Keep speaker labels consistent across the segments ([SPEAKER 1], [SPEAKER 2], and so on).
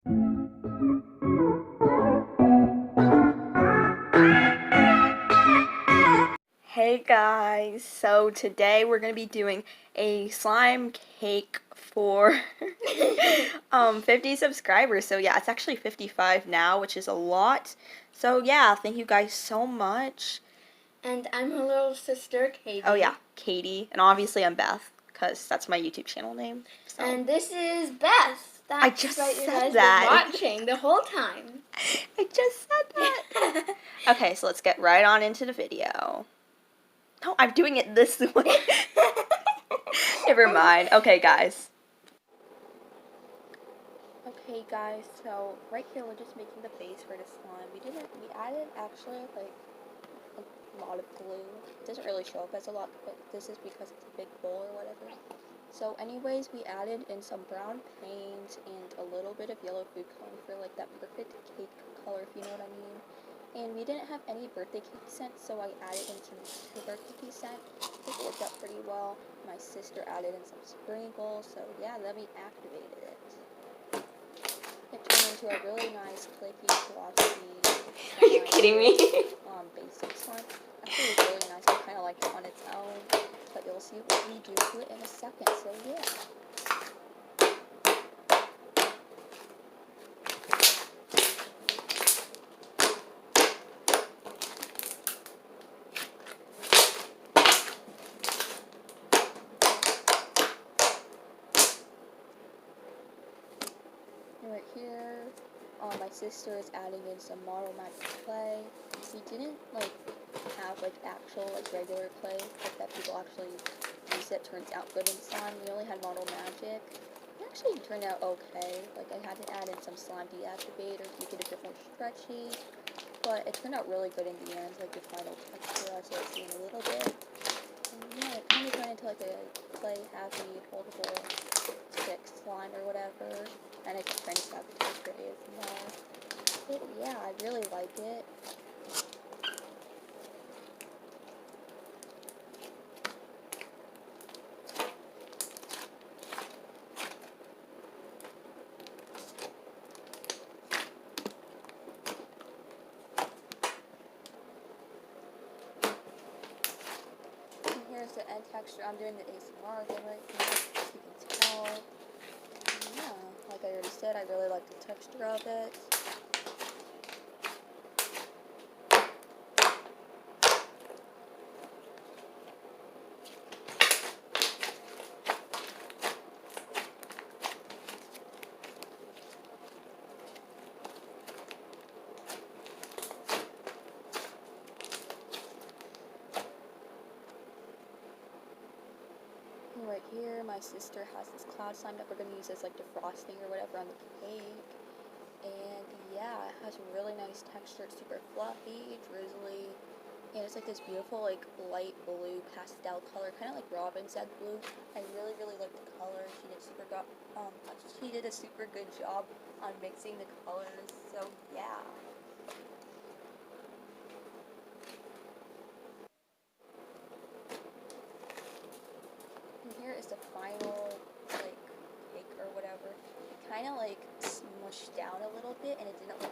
[SPEAKER 1] Hey guys, so today we're going to be doing a slime cake for 50 subscribers. So yeah, it's actually 55 now, which is a lot. So yeah, thank you guys so much.
[SPEAKER 2] And I'm her little sister, Katie.
[SPEAKER 1] Oh yeah, Katie. And obviously I'm Beth, because that's my YouTube channel name. So.
[SPEAKER 2] And this is Beth. That's
[SPEAKER 1] I just
[SPEAKER 2] right,
[SPEAKER 1] said
[SPEAKER 2] you guys
[SPEAKER 1] that.
[SPEAKER 2] were watching the whole time.
[SPEAKER 1] I just said that. Okay, so let's get right on into the video. No, I'm doing it this way. Never mind. Okay, guys. Okay, guys, so right here we're just making the base for the slime. We added actually like a lot of glue. It doesn't really show up as a lot, but this is because it's a big bowl or whatever. So anyways, we added in some brown paint and a little bit of yellow food coloring for like that perfect cake color, if you know what I mean. And we didn't have any birthday cake scent, so I added in some sugar cookie scent. It worked out pretty well. My sister added in some sprinkles, so yeah, then we activated it. It turned into a really nice, clicky, glossy.
[SPEAKER 2] Are you kidding me?
[SPEAKER 1] Basic slime. Actually, it was really nice. I kind of like it on its own, but you'll see what we do to it in a second. So yeah. Right here, my sister is adding in some Model Magic clay. We didn't have actual regular clay that people actually use that turns out good in slime. We only had Model Magic. It actually turned out okay. I had to add in some slime deactivator to make it a bit more stretchy, but it turned out really good in the end. The final texture, as you'll see in a little bit. And yeah, it kind of turned into a clay happy holdable stick slime or whatever, and it just turns out the texture ASMR. But yeah, I really like it. And here's the end texture. I'm doing the ASMR again right here, as you can tell. And yeah, like I already said, I really like the texture of it. Right here, my sister has this cloud slime that we're going to use as defrosting or whatever on the cake. And yeah, it has a really nice texture. It's super fluffy, drizzly, and it's this beautiful light blue pastel color, kind of like Robin said blue. I really like the color. She did a super good job on mixing the colors. So yeah. And here is the final cake or whatever. It kind of smushed down a little bit, and it didn't look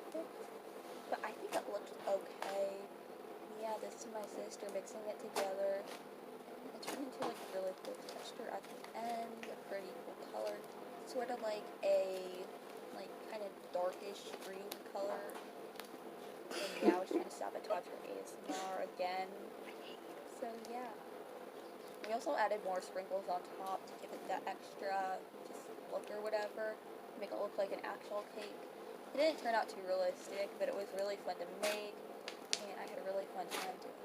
[SPEAKER 1] perfect, but I think it looked okay. Yeah, this is my sister mixing it together. It turned into really cool texture at the end, a pretty cool color, sort of like a kind of darkish green color. And now it's trying to sabotage her ASMR again. So yeah. We also added more sprinkles on top to give it that extra look or whatever, make it look like an actual cake. It didn't turn out too realistic, but it was really fun to make, and I had a really fun time doing it.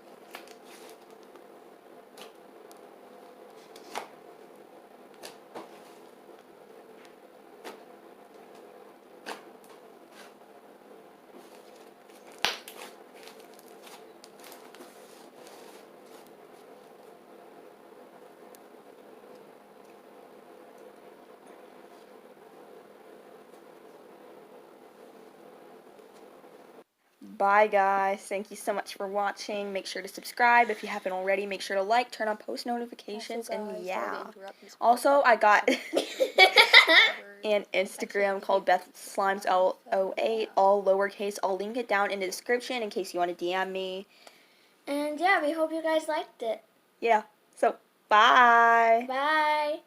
[SPEAKER 1] Bye guys, thank you so much for watching. Make sure to subscribe if you haven't already. Make sure to like, turn on post notifications, and yeah. Also, I got and Instagram called Beth Slimes L08, all lowercase. I'll link it down in the description in case you want to DM me.
[SPEAKER 2] And yeah, we hope you guys liked it.
[SPEAKER 1] Yeah. So, bye.
[SPEAKER 2] Bye.